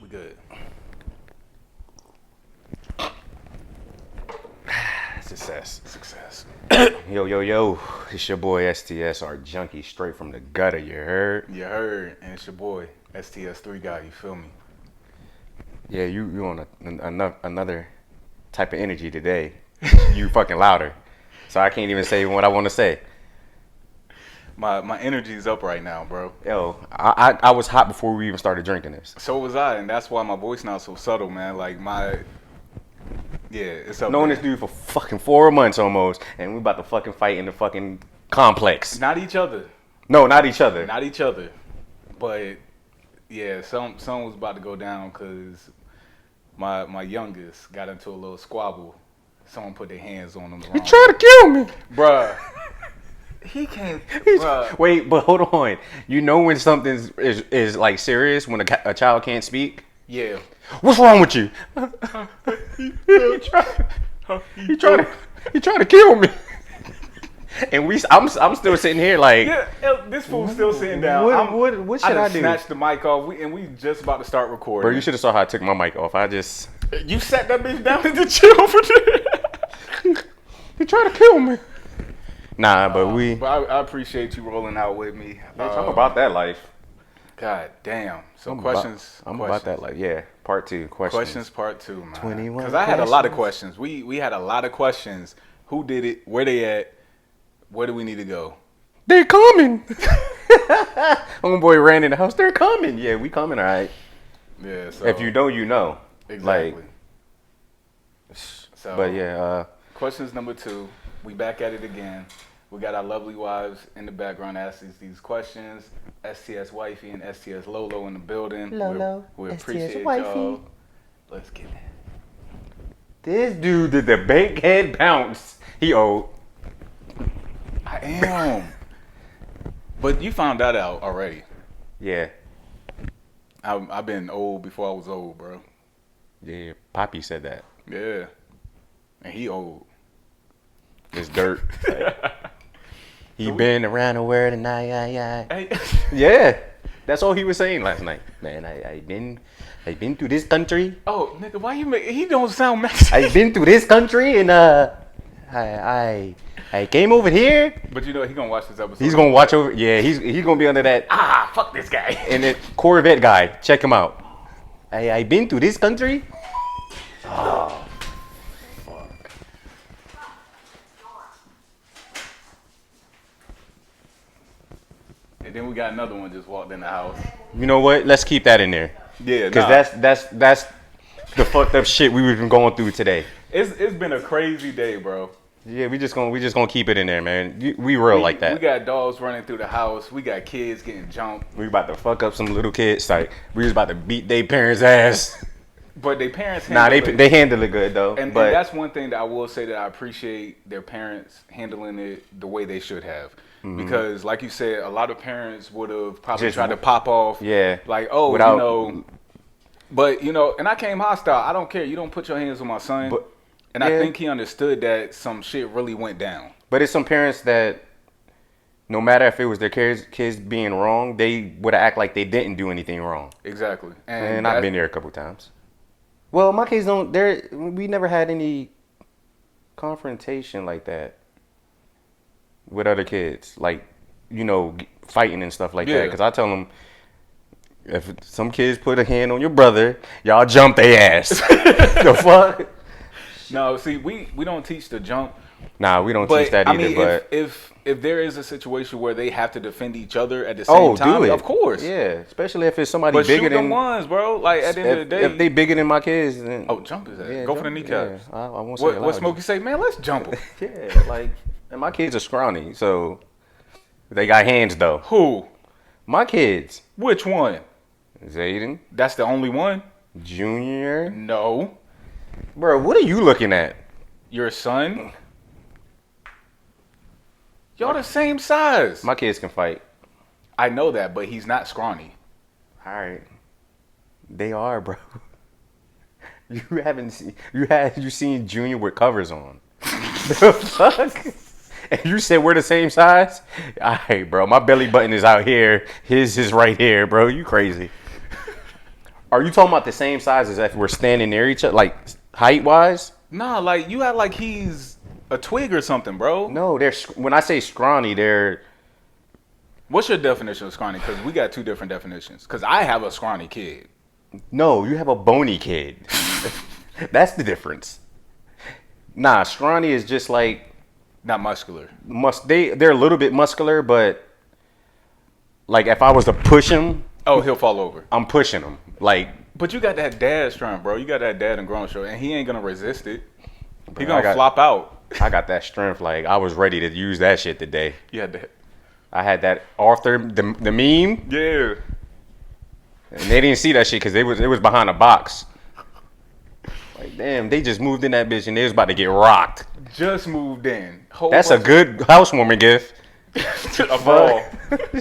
We good. Success. Success. Yo. It's your boy STS Art Junky, straight from the gutter, you heard? You heard. And it's your boy, STS 3 guy, you feel me? Yeah, you on another type of energy today. You fucking louder. So I can't even say what I want to say. My energy's up right now, bro. Yo, I was hot before we even started drinking this. So was I, and that's why my voice now is so subtle, man. Like it's up. Knowing there. this dude for fucking 4 months almost, and we about to fucking fight in the fucking complex. Not each other. No, not each other. Not each other. But yeah, some was about to go down because my youngest got into a little squabble. Someone put their hands on him. He tried to kill me, bruh. He can't. Bruh. Wait, but hold on. You know when something is like serious when a child can't speak? Yeah. What's wrong with you? He tried to kill me. And I'm still sitting here like, yeah, this fool's still sitting down. What should I do? Snatched the mic off, and we just about to start recording. Bro, you should have saw how I took my mic off. You sat that bitch down in the chill for there. He tried to kill me. Nah, but I appreciate you rolling out with me. Bitch, I'm about that life. God damn. So I'm questions. about that life. Yeah, part 2. Questions part 2, man. 21. Because I had a lot of questions. We had a lot of questions. Who did it? Where they at? Where do we need to go? They coming. Homeboy ran in the house. They're coming. Yeah, we coming, all right. Yeah. So if you know, you know. Exactly. So, but yeah. Questions number 2. We back at it again. We got our lovely wives in the background asking these questions. STS Wifey and STS Lolo in the building. Lolo. We STS appreciate Wifey. y'all. Let's get it. This dude did the bankhead bounce. He old. I am. But you found that out already. Yeah. I've been old before I was old, bro. Yeah, Poppy said that. Yeah. And he old. It's dirt. He been around the world and Hey. Yeah. That's all he was saying last night. Man, I been to this country. Oh, nigga, why you make? He don't sound Mexican. I've been to this country and I came over here. But you know he gonna watch this episode. He's gonna watch over. Yeah, he's gonna be under that. Fuck this guy. And that Corvette guy. Check him out. I been to this country. Oh. And then we got another one just walked in the house. You know what? Let's keep that in there. Yeah, because that's the fucked up shit we've been going through today. It's been a crazy day, bro. Yeah, we just gonna keep it in there, man. We real like that. We got dogs running through the house. We got kids getting jumped. We about to fuck up some little kids. Like we was about to beat their parents' ass. But their parents they handle it good though. And that's one thing that I will say that I appreciate their parents handling it the way they should have. Mm-hmm. Because like you said, a lot of parents would have probably tried to pop off. Yeah. Like, oh, you know. But, you know, and I came hostile. I don't care. You don't put your hands on my son. And I think he understood that some shit really went down. But it's some parents that no matter if it was their kids being wrong, they would act like they didn't do anything wrong. Exactly. And I've been there a couple times. Well, my kids we never had any confrontation like that with other kids. Like, you know, fighting and stuff like that. Because I tell them, if some kids put a hand on your brother, y'all jump their ass. The fuck? No, see, we don't teach the jump. Nah, we don't teach that either. I mean, but if there is a situation where they have to defend each other at the same time, of course. Yeah, especially if it's somebody but bigger shoot than them ones, bro. Like at the end of the day, if they bigger than my kids, then jump his ass. Go for the kneecaps. Yeah, I won't say what Smokey say, man? Let's jump him. Yeah, like, and my kids are scrawny, so they got hands though. Who? My kids. Which one? Zayden. That's the only one. Junior. No. Bro, what are you looking at? Your son? Y'all the same size. My kids can fight. I know that, but he's not scrawny. All right. They are, bro. You seen Junior with covers on. The fuck? And you said we're the same size? All right, bro. My belly button is out here. His is right here, bro. You crazy. Are you talking about the same size as if we're standing near each other, like height wise? Nah, like you act like he's a twig or something, bro. No, they're when I say scrawny, they're What's your definition of scrawny? Because we got two different definitions. Because I have a scrawny kid. no. You have a bony kid. That's the difference. Nah, scrawny is just like Not muscular. they're a little bit muscular, but like if I was to push him, Oh, he'll fall over. I'm pushing him. Like But you got that dad strength, bro. You got that dad and grown show, and he ain't gonna resist it. He Bro, gonna flop out. I got that strength. Like I was ready to use that shit today. You had that. I had that Arthur the meme, Yeah. and they didn't see that shit because it was behind a box. Like damn, they just moved in that bitch and they was about to get rocked. Just moved in. That's a good housewarming gift. A ball.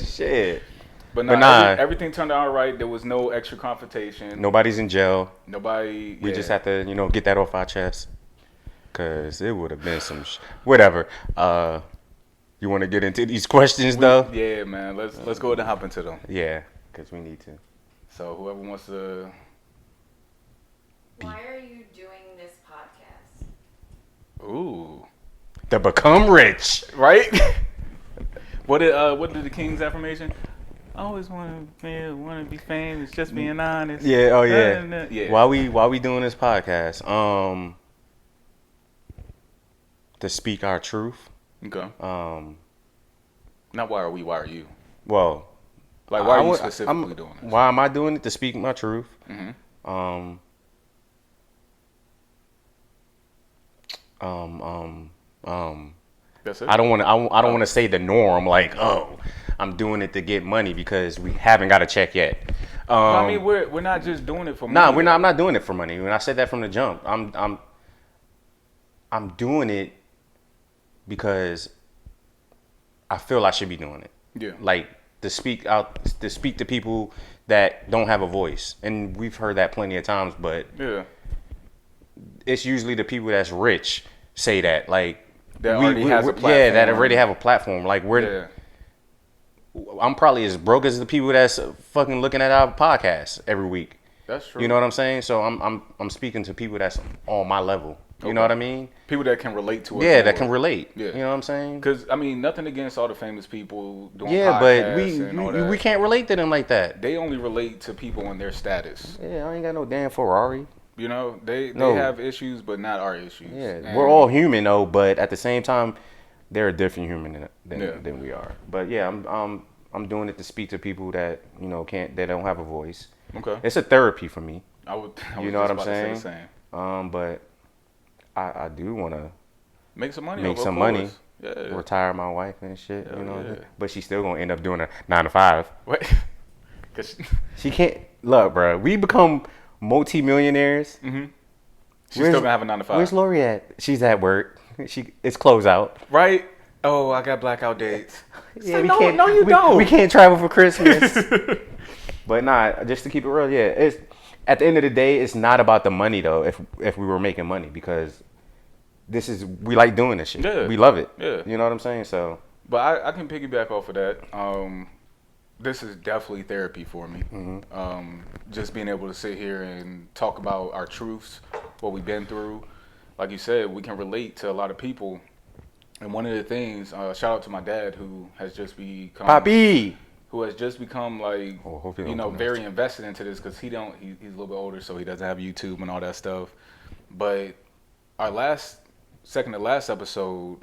Shit. But But nah, nah. everything turned out all right. There was no extra confrontation. Nobody's in jail. Nobody. We yeah. just have to, get that off our chest. Cause it would have been some whatever. You want to get into these questions though? Yeah, man. Let's go ahead and hop into them. Yeah, cause we need to. So whoever wants to. Why are you doing this podcast? Ooh. To become rich. Right. What did the King's affirmation? I always want to be famous, just being honest. Yeah. Oh yeah. Yeah. Why we doing this podcast? To speak our truth. Okay. Um. Not why are we? Why are you? Well. Like why are you I'm specifically doing this? Why am I doing it? To speak my truth. Mm-hmm. Um. That's it. I don't want to. I don't want to say the norm. Like, oh, I'm doing it to get money because we haven't got a check yet. I mean, we're not just doing it for money. Nah, we're not. I'm not doing it for money. When I said that from the jump, I'm doing it because I feel I should be doing it. Yeah. Like to speak out, to speak to people that don't have a voice, and we've heard that plenty of times. But Yeah. it's usually the people that's rich say that. Like That already has a yeah, platform. that already have a platform. Like Yeah. I'm probably as broke as the people that's fucking looking at our podcast every week. That's true. You know what I'm saying? So I'm speaking to people that's on my level. You know Okay. what I mean? People that can relate to us. Yeah, that more. can relate. Yeah. You know what I'm saying? Because I mean, nothing against all the famous people doing Yeah, podcasts but and all that. we can't relate to them like that. They only relate to people in their status. Yeah, I ain't got no damn Ferrari. You know, they No. have issues, but not our issues. Yeah, And we're all human though, but at the same time, they're a different human than Yeah. than we are. But yeah, I'm doing it to speak to people that they don't have a voice. Okay. It's a therapy for me. I was You know what I'm just about to say the saying? same. But I do want to Make some money. make of some course. money, Yeah. retire my wife and shit. Hell You know, yeah. but she's still gonna end up doing a 9 to 5. What? 'Cause- She can't look, bro. We become multi-millionaires. Mhm. She's still gonna have a 9 to 5. Where's Lori at? She's at work. It's close out. Right? Oh, I got blackout dates. Yeah, no, no, you don't. We can't travel for Christmas. But nah, just to keep it real, yeah. It's at the end of the day, it's not about the money though. If we were making money, because we like doing this shit. Yeah. We love it. Yeah. You know what I'm saying? So But I can piggyback off of that. This is definitely therapy for me. Just being able to sit here and talk about our truths, what we've been through. Like you said, we can relate to a lot of people. And one of the things, shout out to my dad who has just become Poppy. like, Oh, hope he don't come very invested into this because he's a little bit older, so he doesn't have YouTube and all that stuff. But our second to last episode,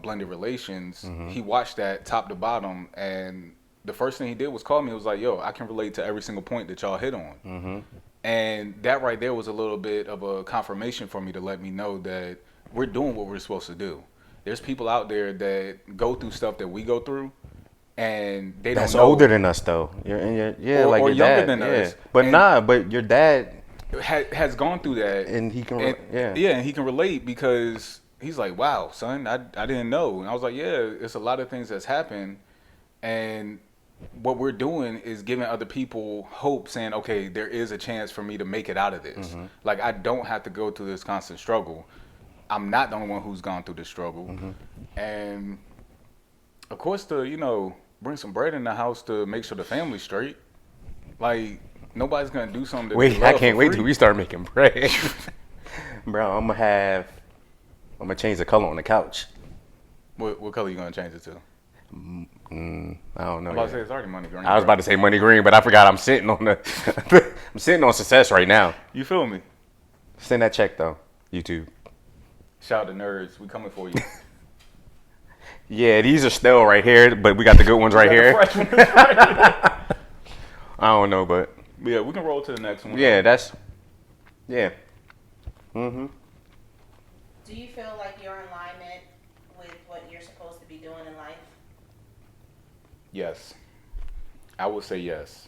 Blended Relations, he watched that top to bottom, and the first thing he did was call me. He was like, yo, I can relate to every single point that y'all hit on. And that right there was a little bit of a confirmation for me to let me know that we're doing what we're supposed to do. There's people out there that go through stuff that we go through, and they don't know. That's older than us though. Like or your younger dad. than us. But And- but your dad, has gone through that, and he can. and he can relate because he's like, wow, son, I didn't know. And I was like, yeah, it's a lot of things that's happened, and what we're doing is giving other people hope, saying, okay, there is a chance for me to make it out of this. Like, I don't have to go through this constant struggle. I'm not the only one who's gone through this struggle. And of course, to bring some bread in the house to make sure the family's straight. Like, Nobody's gonna do something. That Wait, they love I can't for wait free. till we start making bread. Bro, I'm gonna change the color on the couch. What color you gonna change it to? I don't know. I'm about to yet. say it's already money green. I was bro. about to say money green, but I forgot I'm sitting on I'm sitting on success right now. You feel me? Send that check though, YouTube. Shout out to nerds. We coming for you. Yeah, these are still right here, but we got the good ones right here. The fresh one is right here. I don't know, but Yeah, we can roll to the next one. yeah, yeah. Do you feel like you're in alignment with what you're supposed to be doing in life? Yes. I would say yes.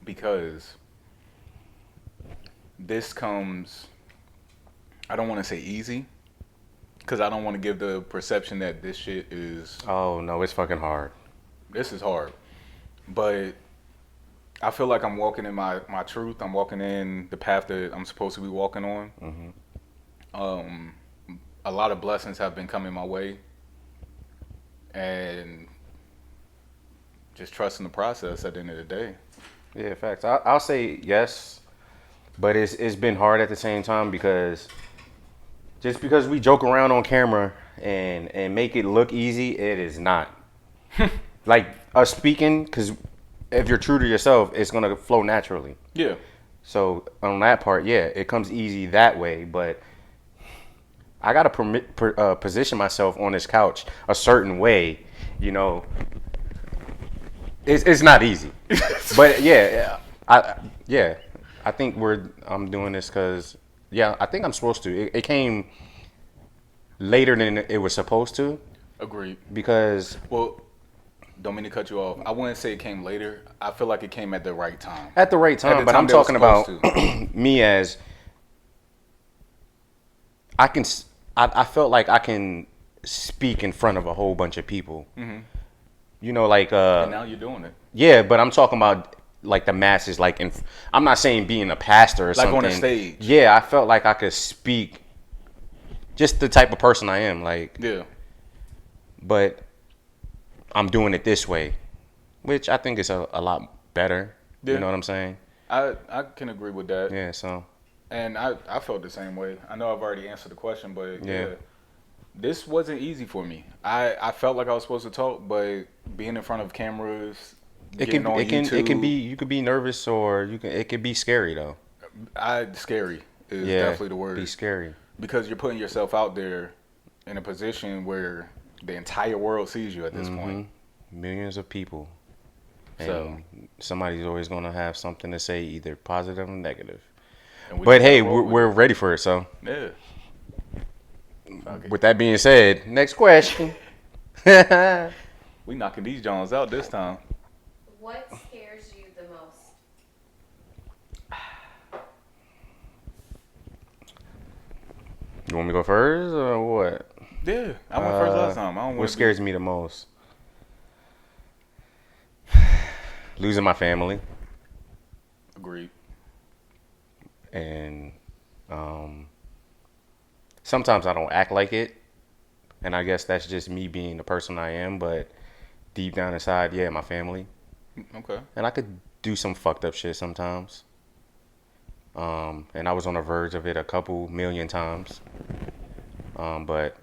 Because this comes, I don't want to say easy, because I don't want to give the perception that this shit is, Oh no, it's fucking hard. this is hard. But I feel like I'm walking in my truth. I'm walking in the path that I'm supposed to be walking on. A lot of blessings have been coming my way. And just trusting the process at the end of the day. Yeah, facts. I'll say yes, but it's been hard at the same time because just because we joke around on camera and make it look easy, it is not. Like us speaking, because if you're true to yourself, it's gonna flow naturally. Yeah. So on that part, yeah, it comes easy that way. But I gotta position myself on this couch a certain way, you know. It's not easy, but yeah, I think I'm doing this because I think I'm supposed to. It came later than it was supposed to Agreed. because Well, don't mean to cut you off. I wouldn't say it came later. I feel like it came at the right time. at the right At time. the But time I'm they were talking about supposed me as I felt like I can speak in front of a whole bunch of people. You know, like And now you're doing it. yeah, but I'm talking about like the masses. Like, I'm not saying being a pastor or Like something. on a stage. Yeah, I felt like I could speak, just the type of person I am. Like, Yeah. but I'm doing it this way, which I think is a lot better. Yeah. You know what I'm saying? I can agree with that. Yeah. So And I felt the same way. I know I've already answered the question, but Yeah. this wasn't easy for me. I felt like I was supposed to talk, but being in front of cameras, getting on YouTube, it can be, you could be nervous or it could be scary though. scary is Yeah, definitely the word. be scary. Because you're putting yourself out there in a position where the entire world sees you at this point. Millions of people. And So- somebody's always gonna have something to say, either positive or negative. And we But just hey, gotta roll with we're ready for it. So it. Fuck it. with that being said, next question. We knocking these Jones out this time. What scares you the most? You want me to go first or what? Yeah, I went first last time. I don't What want scares me the most? Losing my family. Agreed. And sometimes I don't act like it, and I guess that's just me being the person I am. But deep down inside, yeah, my family, Okay. and I could do some fucked up shit sometimes. And I was on the verge of it a couple million times. But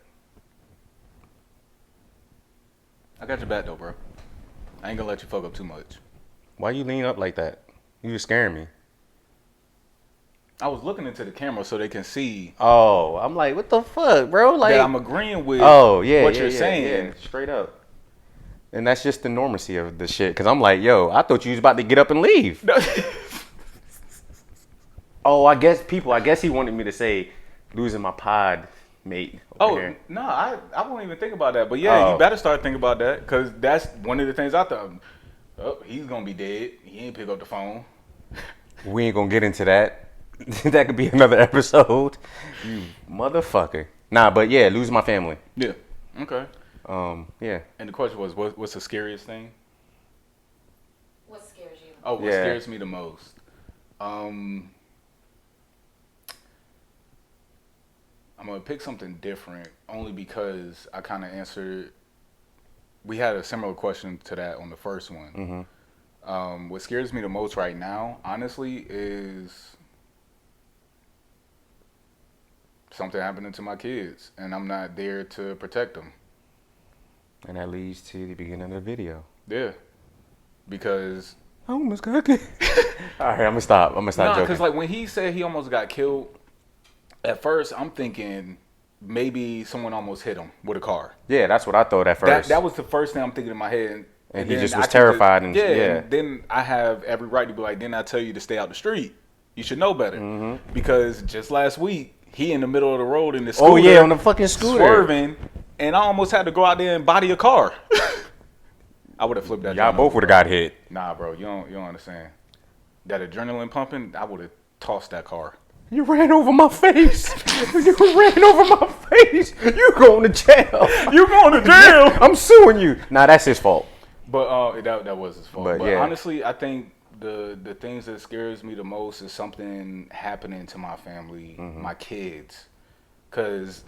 I got your back though, bro. I ain't gonna let you fuck up too much. why you lean up like that? You was scaring me. I was looking into the camera so they can see Oh, I'm like, what the fuck, bro? Like, that I'm agreeing with oh yeah, what yeah, you're yeah, saying. yeah, straight up. And that's just the normacy of the shit. Cause I'm like, yo, I thought you was about to get up and leave. Oh, I guess he wanted me to say losing my pod mate over here. No, I won't even think about that. But yeah, Oh. you better start thinking about that because that's one of the things I thought. Oh, he's gonna be dead. He ain't pick up the phone. We ain't gonna get into that. That could be another episode. You motherfucker. Nah, but yeah, losing my family. Yeah. Okay. Yeah. And the question was, what's the scariest thing? What scares you? Oh, what Yeah. scares me the most? I'm gonna pick something different only because I kind of answered. We had a similar question to that on the first one. What scares me the most right now, honestly, is something happening to my kids, and I'm not there to protect them. And that leads to the beginning of the video. Yeah, because I almost got it. All right, I'm gonna stop. nah, joking. because like when he said he almost got killed, at first I'm thinking maybe someone almost hit him with a car. Yeah, that's what I thought at first. That was the first thing I'm thinking in my head. And he then just was I could terrified just- and- yeah. yeah. And then I have every right to be like, then I tell you to stay out the street. You should know better. Mm-hmm. Because just last week he in the middle of the road in the scooter. Oh yeah, on the fucking scooter. Swerving, and I almost had to go out there and body a car. I would have flipped that. Y'all joint both over, would have bro. got hit. Nah, bro, you don't understand. That adrenaline pumping, I would have tossed that car. You ran over my face. You ran over my face. You going to jail. You going to jail? I'm suing you. Nah, that's his fault. But that was his fault. But, But yeah. honestly, I think the things that scares me the most is something happening to my family, my kids. Because,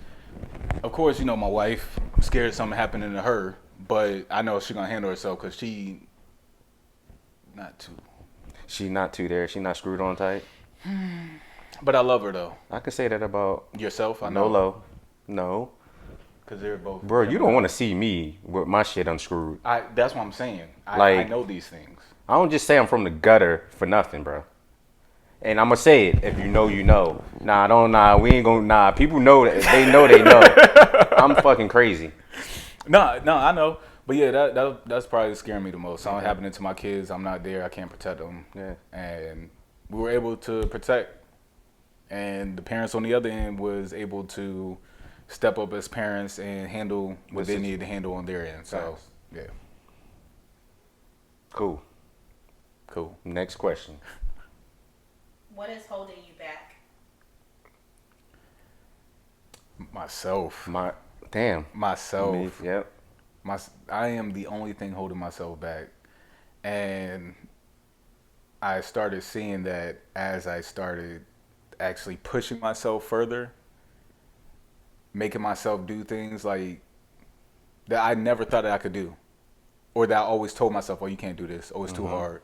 of course, you know, my wife, I'm scared something happening to her. But I know she's going to handle herself because she not too. She not too there. She not screwed on tight. But I love her, though. I could say that about Yourself, I know. Nolo. No. Because they're both. Bro, you don't want to see me with my shit unscrewed. That's what I'm saying. I Like- know these things. I don't just say I'm from the gutter for nothing, bro. And I'm going to say it. If you know, you know. Nah, we ain't going to. Nah, people know that. They know, they know. I'm fucking crazy. No, I know. But yeah, that's probably scaring me the most. Something happening to my kids. I'm not there. I can't protect them. Yeah. And we were able to protect. And the parents on the other end was able to step up as parents and handle what they needed to handle on their end. So, Facts. yeah, Cool. Next question. What is holding you back? myself. Myself. Me, yep. I am the only thing holding myself back. And I started seeing that as I started actually pushing myself further, making myself do things like that I never thought that I could do. Or that I always told myself, oh, you can't do this. Oh, it's too hard.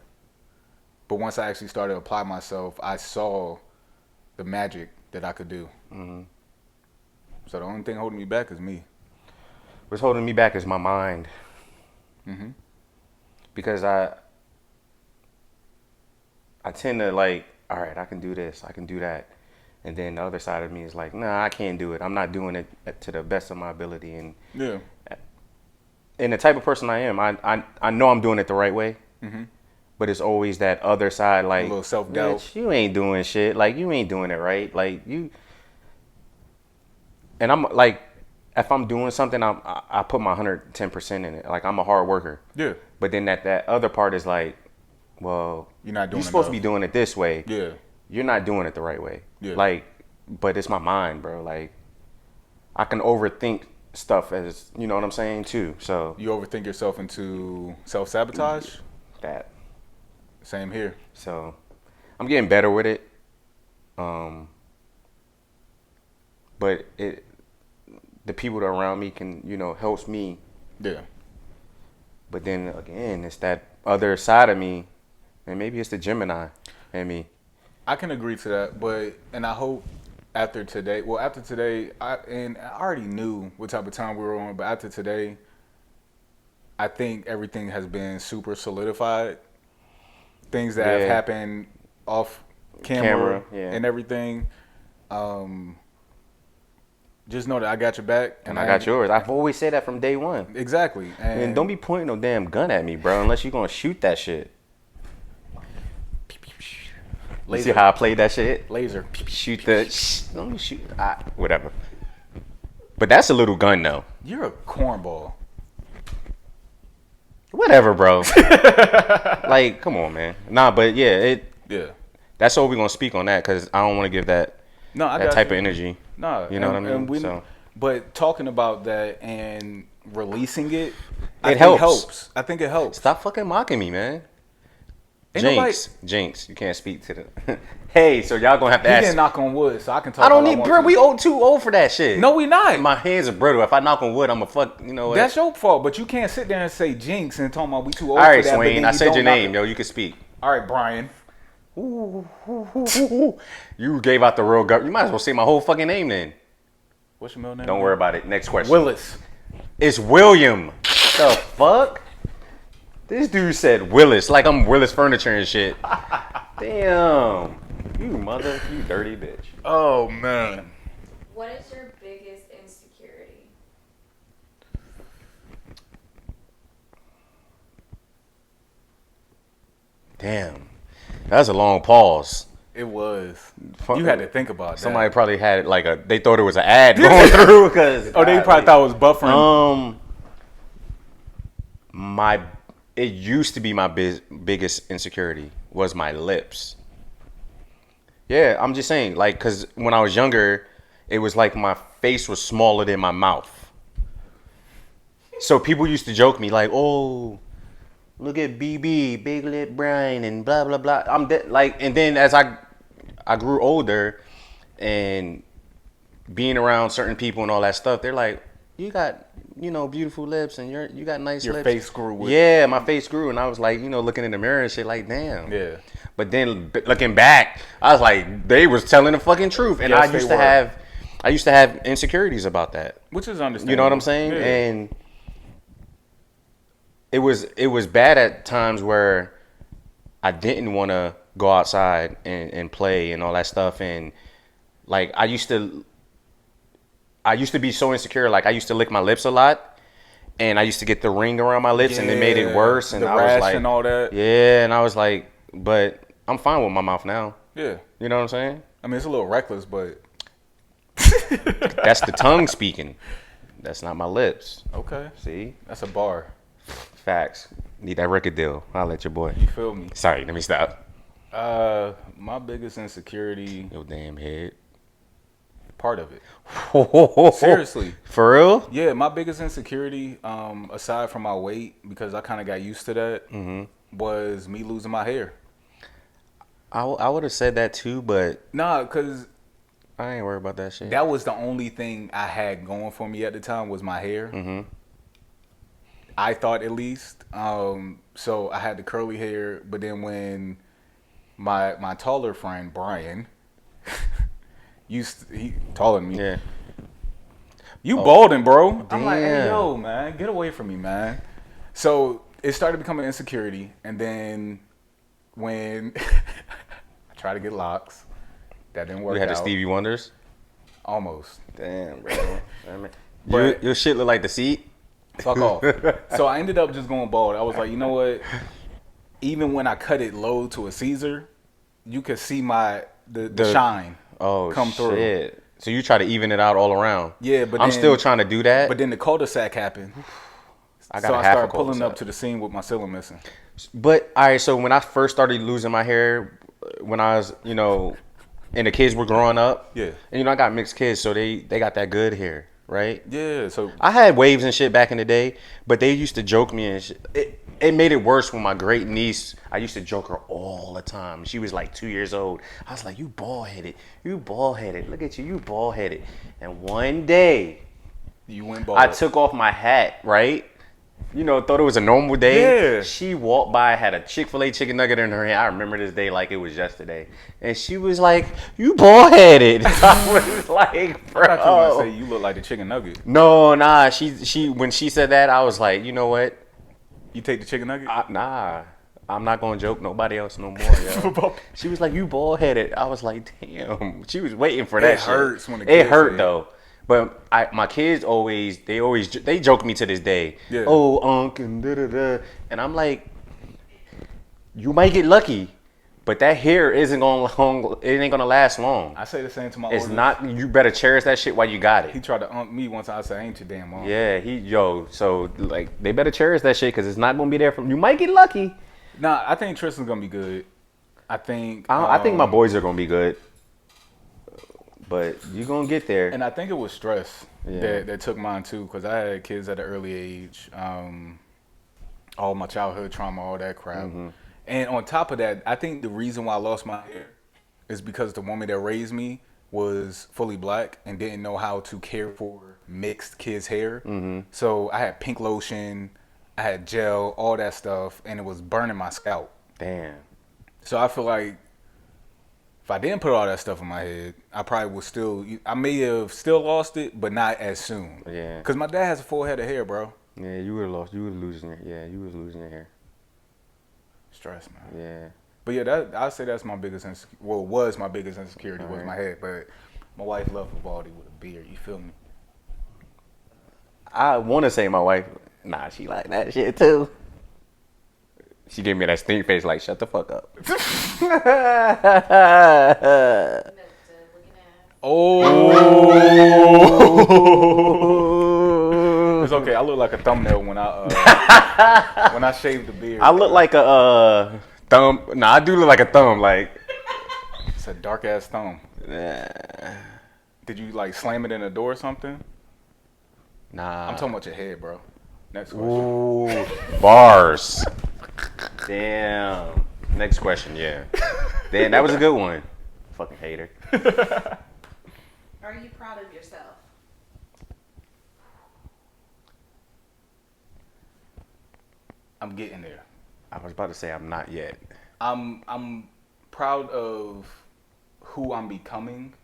But once I actually started to apply myself, I saw the magic that I could do. So the only thing holding me back is me. What's holding me back is my mind. Because I tend to like, all right, I can do this, I can do that. And then the other side of me is like, nah, I can't do it. I'm not doing it to the best of my ability. And Yeah. the type of person I am, I know I'm doing it the right way. But it's always that other side, like, A little self-doubt. "Bitch, you ain't doing shit. Like, you ain't doing it right. Like, you." And I'm like, if I'm doing something, I put my 110% in it. Like, I'm a hard worker. Yeah. But then that other part is like, well, You're not doing you're supposed to enough. be doing it this way. Yeah. You're not doing it the right way. Yeah. Like, but it's my mind, bro. Like, I can overthink stuff, as you know what I'm saying, too. So You overthink yourself into self-sabotage? that. Same here. So I'm getting better with it. But the people that are around me can, helps me. Yeah. But then again, it's that other side of me, and maybe it's the Gemini in me. I can agree to that, and I hope after today, I already knew what type of time we were on, but after today, I think everything has been super solidified. Things that have happened off camera yeah. and everything. Just know that I got your back. And I got yours. I've always said that from day one. Exactly. And don't be pointing no damn gun at me, bro, unless you're going to shoot that shit. You see how I played that shit? Laser. Shoot let me shoot. Whatever. But that's a little gun, though. You're a cornball. Whatever, bro. Like, come on, man. Nah, but yeah, Yeah. that's all we're going to speak on that, because I don't want to give that No, that type of energy. No, You know what I mean? But talking about that and releasing it, It helps. I think it helps. Stop fucking mocking me, man. Jinx, you can't speak to the. Hey, so y'all gonna have to He ask. didn't knock on wood, so I can talk. I don't all need, want bro. to. We too old for that shit. No, we not. My hands are brittle. If I knock on wood, I'm a fuck. You know what? That's your fault, but you can't sit there and say jinx and talk about we too old All right, for that. Swain. But I then said you your don't name, yo. You can speak. All right, Brian. You gave out the real gut. You might as well say my whole fucking name then. What's your middle name? Don't worry about it. Next question. Willis. It's William. The fuck? This dude said Willis, like I'm Willis Furniture and shit. Damn. You dirty bitch. Oh man. What is your biggest insecurity? Damn. That's a long pause. It was. You had to think about that. Somebody probably had like they thought it was an ad going through because Oh, they probably thought it was buffering. It used to be my biggest insecurity was my lips. Yeah, I'm just saying, like, because when I was younger, it was like my face was smaller than my mouth. So people used to joke me like, "Oh, look at BB, Big Lip Brian, and blah blah blah." And then as I grew older, and being around certain people and all that stuff, they're like, "You got, beautiful lips, and you got nice lips." Your face grew. Yeah, my face grew, and I was like, looking in the mirror and shit, like, damn. Yeah. But then looking back, I was like, they was telling the fucking truth, and Yes, I used to have insecurities about that. Which is understandable. You know what I'm saying? Yeah. And it was bad at times where I didn't want to go outside and play and all that stuff, and like I used to be so insecure. Like I used to lick my lips a lot, and I used to get the ring around my lips, and it made it worse. And the I rash was like, and all that. yeah, and I was like, but I'm fine with my mouth now. Yeah. You know what I'm saying? I mean, it's a little reckless, but That's the tongue speaking. That's not my lips. okay. See? That's a bar. Facts. Need that record deal. I'll let your boy. You feel me? Sorry, let me stop. My biggest insecurity, Your damn head. part of it. Seriously. For real? Yeah, my biggest insecurity, aside from my weight, because I kind of got used to that, was me losing my hair. I would have said that too, but Nah, because I ain't worried about that shit. that was the only thing I had going for me at the time was my hair. I thought at least. So I had the curly hair, but then when my taller friend Brian, he taller than me. Yeah. You balding, bro. I'm like, hey, Damn. yo, man, get away from me, man. So it started becoming insecurity, and then when I tried to get locks, that didn't work You had the out. Stevie Wonders? Almost. Damn, bro. But- your shit look like the seat? Fuck off. So I ended up just going bald. I was like, you know what? Even when I cut it low to a Caesar, you could see the shine come through. Shit. So you try to even it out all around. Yeah, but I'm then- still trying to do that. But then the cul-de-sac happened. I got So a I half started a pulling cul-de-sac. up to the scene with my ceiling missing. But all right, so when I first started losing my hair, when I was, and the kids were growing up, Yeah. and I got mixed kids, so they got that good hair, right? Yeah, so I had waves and shit back in the day, but they used to joke me and shit. It made it worse when my great niece, I used to joke her all the time. She was like 2 years old. I was like, you bald headed. Look at you bald headed. And one day, you went bald. I took off my hat, right? Thought it was a normal day. Yeah. She walked by, had a Chick-fil-A chicken nugget in her hand. I remember this day like it was yesterday. And she was like, you bald-headed. I was like, bro. I thought you were gonna say you look like the chicken nugget. No, nah. She when she said that, I was like, you know what? You take the chicken nugget? Nah. I'm not going to joke nobody else no more, yo. She was like, you bald-headed. I was like, damn. She was waiting for that It shit. hurts when the It kids hurt, say it. though. But my kids they joke me to this day. Yeah. Oh, Unc, and da-da-da. And I'm like, you might get lucky, but that hair it ain't gonna last long. I say the same to my It's oldest. not, you better cherish that shit while you got He it. tried to me once. I said, ain't your damn mom. Yeah, so like, they better cherish that shit because it's not gonna be there you might get lucky. Nah, I think Tristan's gonna be good. I think my boys are gonna be good. But you're gonna get there. And I think it was stress Yeah. that took mine too, because I had kids at an early age. All my childhood trauma, all that crap. And on top of that, I think the reason why I lost my hair is because the woman that raised me was fully black and didn't know how to care for mixed kids' hair. Mm-hmm. So I had pink lotion, I had gel, all that stuff, and it was burning my scalp. Damn. So I feel like if I didn't put all that stuff in my head, I probably would still. I may have still lost it, but not as soon. Yeah. Cause my dad has a full head of hair, bro. Yeah, you would have lost. You would losing your. Yeah, you was losing your hair. Stress, man. Yeah. But yeah, I'd say that's my biggest was my biggest insecurity was my head. But my wife loved Vivaldi with a beard. You feel me? I want to say my wife. Nah, she like that shit too. She gave me that stink face, like shut the fuck up. Oh. It's okay. I look like a thumbnail when I when I shaved the beard. I look like a thumb. Nah, I do look like a thumb. Like it's a dark ass thumb. Nah. Did you like slam it in a door or something? Nah. I'm talking about your head, bro. Next question. Ooh, bars. Damn. Next question, yeah. Damn, that was a good one. Fucking hater. Are you proud of yourself? I'm getting there. I was about to say I'm not yet. I'm proud of who I'm becoming.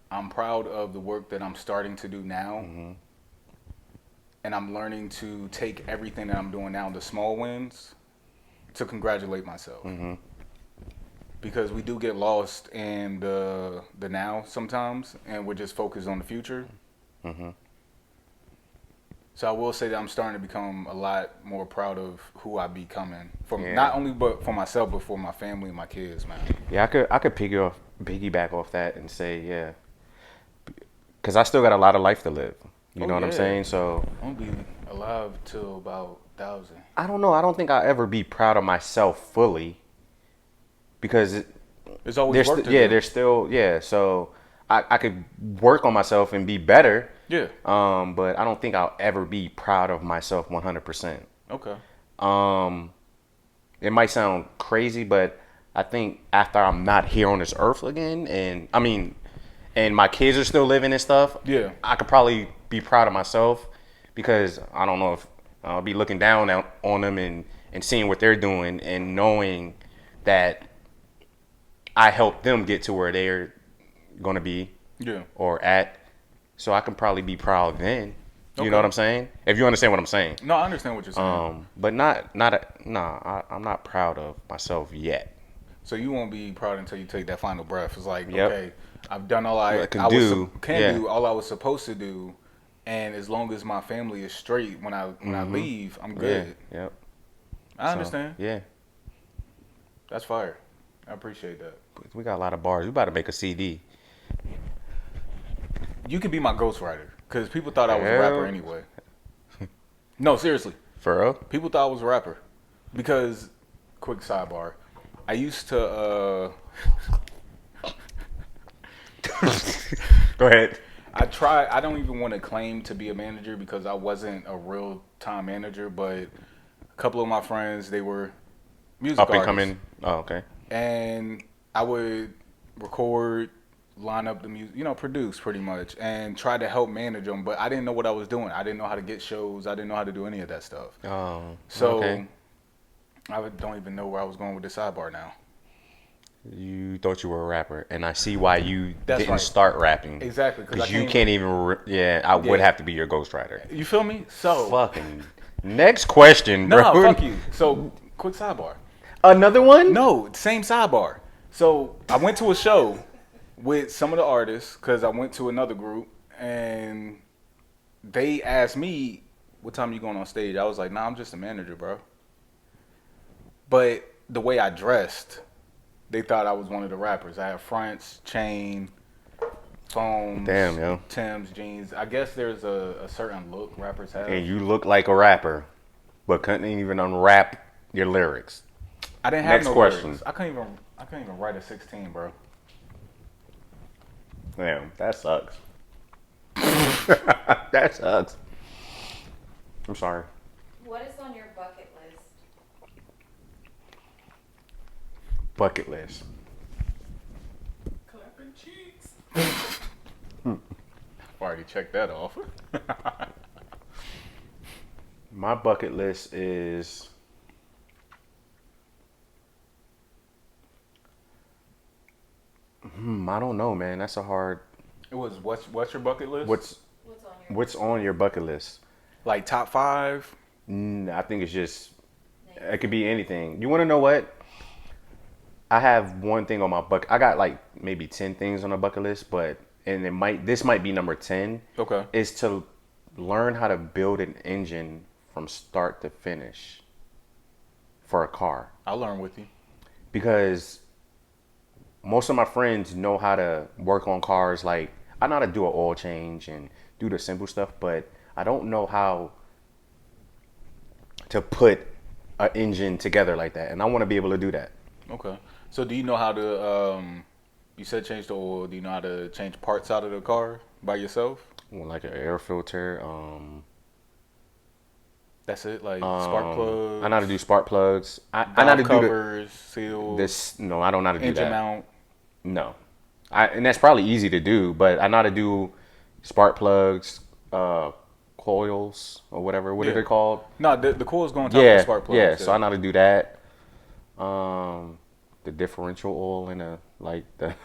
I'm proud of the work that I'm starting to do now. Mm-hmm. And I'm learning to take everything that I'm doing now, the small wins, to congratulate myself. Mm-hmm. Because we do get lost in the now sometimes, and we're just focused on the future. Mm-hmm. So I will say that I'm starting to become a lot more proud of who I becoming, not only but for myself, but for my family and my kids, man. Yeah, I could piggyback off that and say, yeah, because I still got a lot of life to live. You know what I'm saying? So I'm gonna be alive till about 1,000. I don't know. I don't think I'll ever be proud of myself fully because there's always work to do. There's still So I could work on myself and be better. Yeah. But I don't think I'll ever be proud of myself 100%. Okay. It might sound crazy, but I think after I'm not here on this earth again, and my kids are still living and stuff, I could probably be proud of myself because I don't know if I'll be looking down on them and seeing what they're doing and knowing that I helped them get to where they're going to be or at. So I can probably be proud then. You know what I'm saying? If you understand what I'm saying. No, I understand what you're saying. But I'm not proud of myself yet. So you won't be proud until you take that final breath. It's like, okay, I've done all I can do, all I was supposed to do, and as long as my family is straight when I leave, I'm good. Yeah. Yep. I understand. Yeah. That's fire. I appreciate that. We got a lot of bars. We about to make a CD. You could be my ghostwriter because people thought I was a rapper anyway. No, seriously. For real? People thought I was a rapper because, quick sidebar, I used to. Go ahead. I don't even want to claim to be a manager because I wasn't a real time manager, but a couple of my friends, they were music up and artists. coming. Oh, okay. And I would record, line up the music, produce pretty much, and try to help manage them. But I didn't know what I was doing. I didn't know how to get shows. I didn't know how to do any of that stuff. Oh, so okay. I don't even know where I was going with the sidebar now. You thought you were a rapper, and I see why you didn't right. start rapping. Exactly. Because you can't even I would have to be your ghostwriter. You feel me? So. Fucking. Next question, bro. No, fuck you. So, quick sidebar. Another one? No, same sidebar. So, I went to a show with some of the artists because I went to another group, and they asked me, what time you going on stage? I was like, nah, I'm just a manager, bro. But the way I dressed, they thought I was one of the rappers. I had fronts, chain, foams, Timbs, jeans. I guess there's a certain look rappers have. And you look like a rapper, but couldn't even unwrap your lyrics. I didn't have no lyrics. I couldn't even write a 16, bro. Damn, that sucks. That sucks. I'm sorry. What is on your bucket list? bucket list. Clapping cheeks. Already checked that off. My bucket list is I don't know, man. That's a hard. It was what's your bucket list? What's on your bucket list? Like top 5? I think it's just it could be anything. You want to know what? I have one thing on my bucket. I got like maybe 10 things on a bucket list, but this might be number 10. Okay. Is to learn how to build an engine from start to finish for a car. I'll learn with you. Because most of my friends know how to work on cars. Like, I know how to do an oil change and do the simple stuff, but I don't know how to put an engine together like that. And I want to be able to do that. Okay. So do you know how to, you said change the oil. Do you know how to change parts out of the car by yourself? Well, like an air filter. That's it? Like spark plugs? I know how to do spark plugs. I know how to covers, seals. No, I don't know how to do engine that. mount. No. And that's probably easy to do, but I know how to do spark plugs, coils, or whatever. What are they called? No, the coils go on top of the spark plugs. Yeah, so I know how to do that. The differential oil and the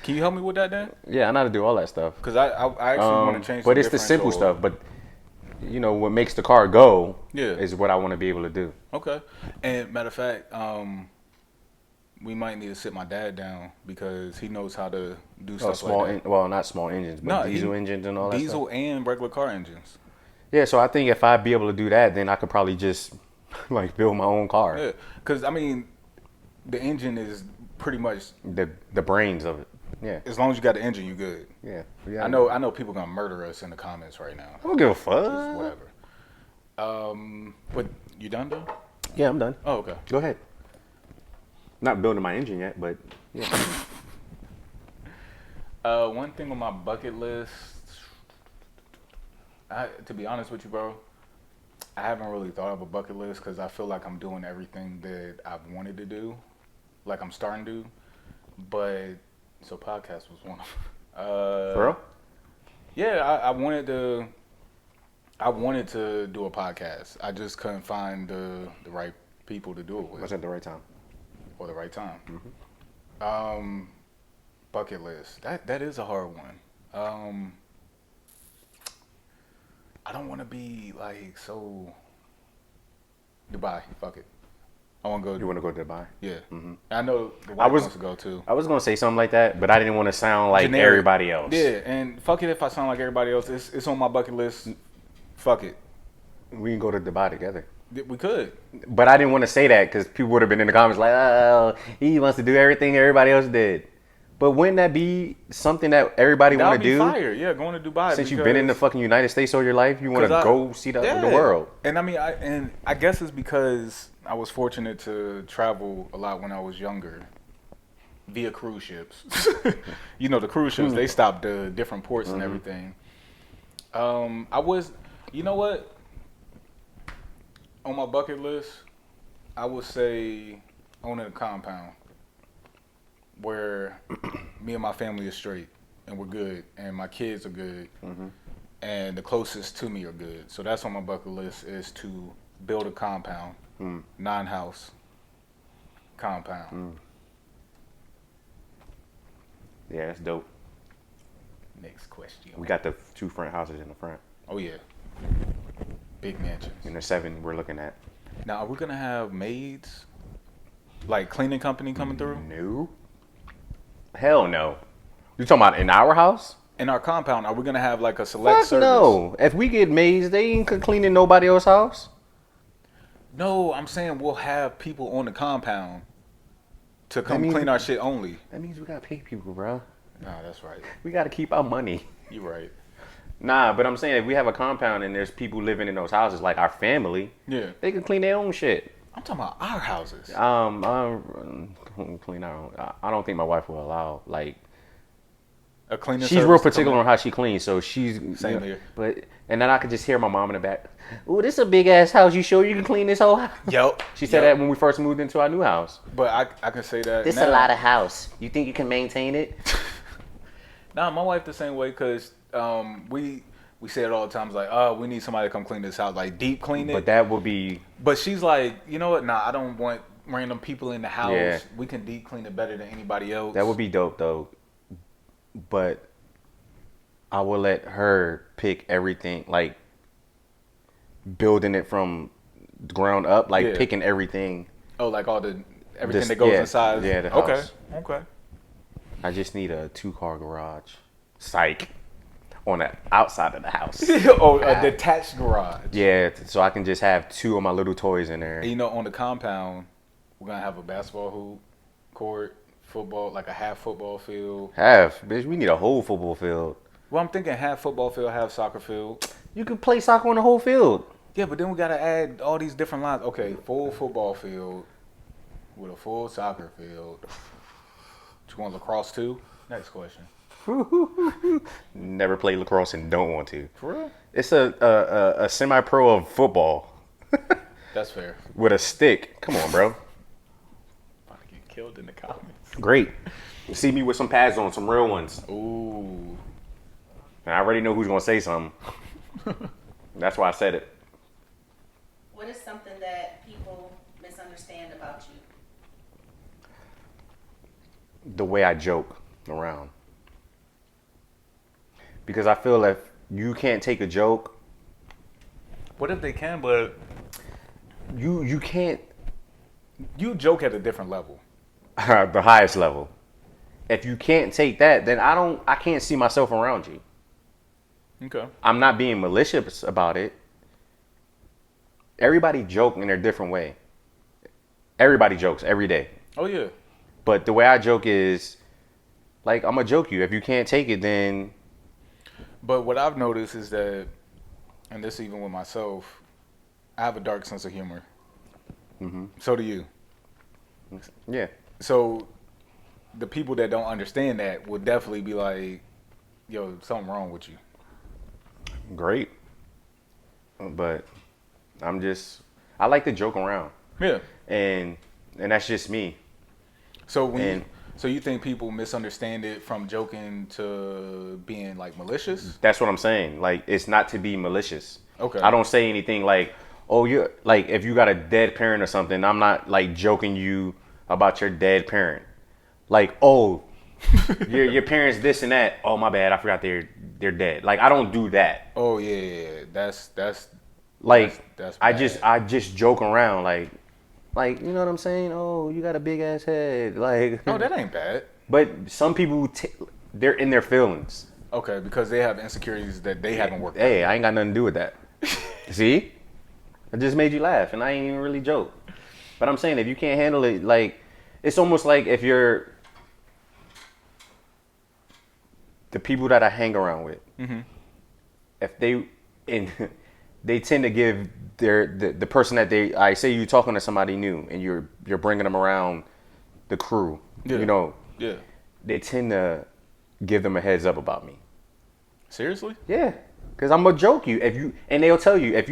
Can you help me with that then? Yeah, I know how to do all that stuff. Because I actually want to change. But it's the simple stuff. But you know what makes the car go? Is what I want to be able to do. Okay. And matter of fact, we might need to sit my dad down because he knows how to do stuff like that. Well, not small engines, but diesel engines and all that stuff. Diesel and regular car engines. Yeah, so I think if I'd be able to do that, then I could probably just like build my own car. Yeah, because I mean, the engine is pretty much the brains of it. Yeah. As long as you got the engine, you good. Yeah. I know people gonna murder us in the comments right now. I don't give a fuck. Just whatever. But you done though? Yeah, I'm done. Oh, okay. Go ahead. Not building my engine yet, but yeah. One thing on my bucket list, to be honest with you, bro, I haven't really thought of a bucket list because I feel like I'm doing everything that I've wanted to do, like I'm starting to. But so podcast was one of them. For real? Yeah, I wanted to do a podcast. I just couldn't find the right people to do it with. Was at the right time. Or the right time. Mm-hmm. Bucket list. That is a hard one. I don't want to be like so. Dubai. Fuck it. I want to go. You want to go to Dubai? Yeah. Mm-hmm. I know the wife wants to go too. I was gonna say something like that, but I didn't want to sound like generic. Everybody else. Yeah, and fuck it if I sound like everybody else. It's on my bucket list. Fuck it. We can go to Dubai together. We could. But I didn't want to say that because people would have been in the comments like, oh, he wants to do everything everybody else did. But wouldn't that be something that everybody want to do? That would be fire. Yeah, going to Dubai. Since you've been in the fucking United States all your life, you want to go see the world. And I mean, I guess it's because I was fortunate to travel a lot when I was younger via cruise ships. You know, the cruise ships, they stopped the different ports and everything. You know what? On my bucket list, I would say owning a compound where me and my family is straight and we're good and my kids are good and the closest to me are good. So that's on my bucket list, is to build a compound, non-house compound. Yeah, that's dope. Next question. We got the 2 front houses in the front. Oh yeah. Big mansions. And the 7 we're looking at. Now, are we going to have maids? Like cleaning company coming through? No. Hell no. You talking about in our house? In our compound, are we going to have like a select service? No. If we get maids, they ain't cleaning nobody else's house. No, I'm saying we'll have people on the compound to come clean our shit only. That means we got to pay people, bro. Nah, that's right. We got to keep our money. You're right. Nah, but I'm saying if we have a compound and there's people living in those houses, like our family, they can clean their own shit. I'm talking about our houses. Clean our own. I don't think my wife will allow, like, A cleaning She's service real to come particular in? on how she cleans, so she's Same here. But and then I could just hear my mom in the back. Ooh, this is a big ass house. You sure you can clean this whole house? Yep. She said that when we first moved into our new house. But I can say that This now. a lot of house. You think you can maintain it? Nah, my wife the same way because we say it all the time. It's like, oh, we need somebody to come clean this house, like deep clean it. But that would be But she's like, you know what? Nah, I don't want random people in the house. Yeah. We can deep clean it better than anybody else. that would be dope though. But I will let her pick everything, like building it from the ground up, like Yeah. picking everything. Oh, like everything This- that goes yeah, inside. yeah, the Okay. house. Okay. I just need a 2-car garage. Psych. On the outside of the house. Oh, a detached garage. Yeah, so I can just have 2 of my little toys in there. And you know, on the compound, we're gonna have a basketball hoop, court, football, like a half football field. Bitch, we need a whole football field. Well, I'm thinking half football field, half soccer field. You could play soccer on the whole field. Yeah, but then we gotta add all these different lines. Okay, full football field with a full soccer field. You want lacrosse too? Next question. Never played lacrosse and don't want to. For real? It's a semi-pro of football That's fair. with a stick. Come on, bro. About to get killed in the comments. Great. See me with some pads on, some real ones. Ooh. And I already know who's gonna say something. That's why I said it. What is something that people misunderstand about you? The way I joke around. Because I feel if you can't take a joke, What if they can, but you can't you joke at a different level. the highest level. If you can't take that, then I can't see myself around you. Okay. I'm not being malicious about it. Everybody joke in their different way. Everybody jokes every day. Oh yeah. But the way I joke is like I'm gonna joke you. If you can't take it, then But what I've noticed is that, and this even with myself, I have a dark sense of humor. So do you. yeah. So the people that don't understand that will definitely be like, yo, something wrong with you. Great. But I like to joke around. Yeah. And that's just me. So when And- so you think people misunderstand it from joking to being like malicious? That's what I'm saying. Like it's not to be malicious. Okay. I don't say anything like, "Oh, you're like if you got a dead parent or something." I'm not like joking you about your dead parent. Like, "Oh, your parents this and that. Oh, my bad. I forgot they're dead." Like I don't do that. Oh yeah. That's Like that's I bad. just joke around like you know what I'm saying? "Oh, you got a big ass head." Like Oh, that ain't bad. But some people they're in their feelings. Okay, because they have insecurities that they haven't worked out. Hey, I ain't got nothing to do with that. See? I just made you laugh, and I ain't even really joke. But I'm saying if you can't handle it, like, it's almost like if you're the people that I hang around with, if they tend to give the person that I say you talking to somebody new, and you're bringing them around the crew, Yeah. you know, Yeah. they tend to give them a heads up about me. Seriously? Yeah, because I'm gonna joke you and they'll tell you if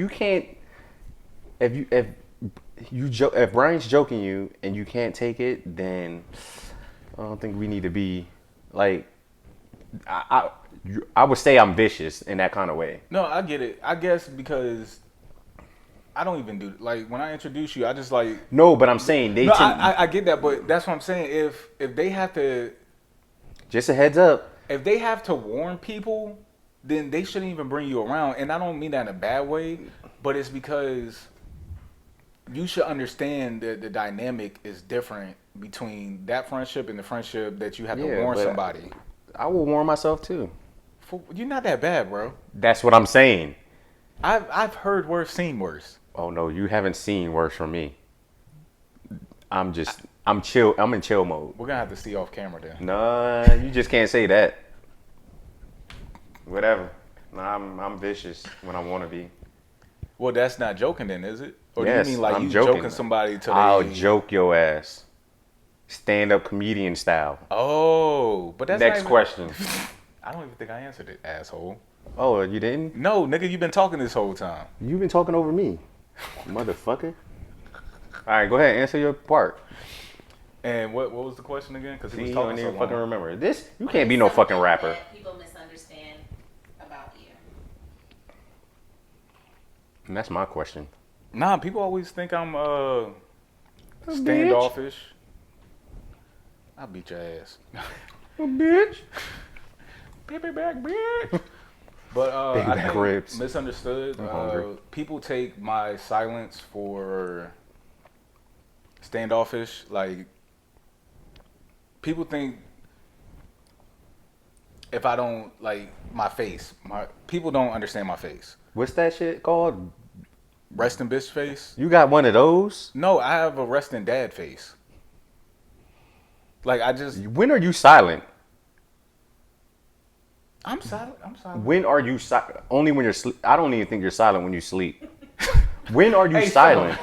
Brian's joking you and you can't take it, then I don't think we need to be like. I would say I'm vicious in that kind of way. No, I get it. I guess because I don't even do like when I introduce you, I just like No, but I'm saying they no, tend, I get that, but that's what I'm saying. If they have to just a heads up. if they have to warn people, then they shouldn't even bring you around. And I don't mean that in a bad way, but it's because you should understand that the dynamic is different between that friendship and the friendship that you have to Yeah, warn but somebody. I will warn myself too. You're not that bad, bro. That's what I'm saying. I've heard worse, seen worse. Oh no, you haven't seen worse from me. I'm chill. I'm in chill mode. We're gonna have to see off camera then. Nah, you just can't say that. Whatever. Nah, I'm vicious when I want to be. Well, that's not joking then, is it? Or Yes, do you mean like I'm you joking. joking somebody to I'll they... joke your ass. Stand up comedian style. Oh, but that's Next not even... question. I don't even think I answered it, asshole. Oh, you didn't? No, nigga, you been talking this whole time. You've been talking over me, motherfucker. All right, go ahead. Answer your part. And what was the question again? Because he was See, you talking don't so even long. fucking remember. This, you can't be no fucking rapper. That people misunderstand about you. And that's my question. Nah, people always think I'm bitch. standoffish. I'll beat your ass. Bitch. Baby back, bitch. But Baby I back think ribs. misunderstood. I'm hungry. People take my silence for standoffish. Like, people think if I don't like my face, people don't understand my face. What's that shit called? Resting bitch face. You got one of those? No, I have a resting dad face. Like, I just, When are you silent? I'm silent. I'm silent. When are you silent? Only when you're sleep. I don't even think you're silent when you sleep. When are you Hey, silent?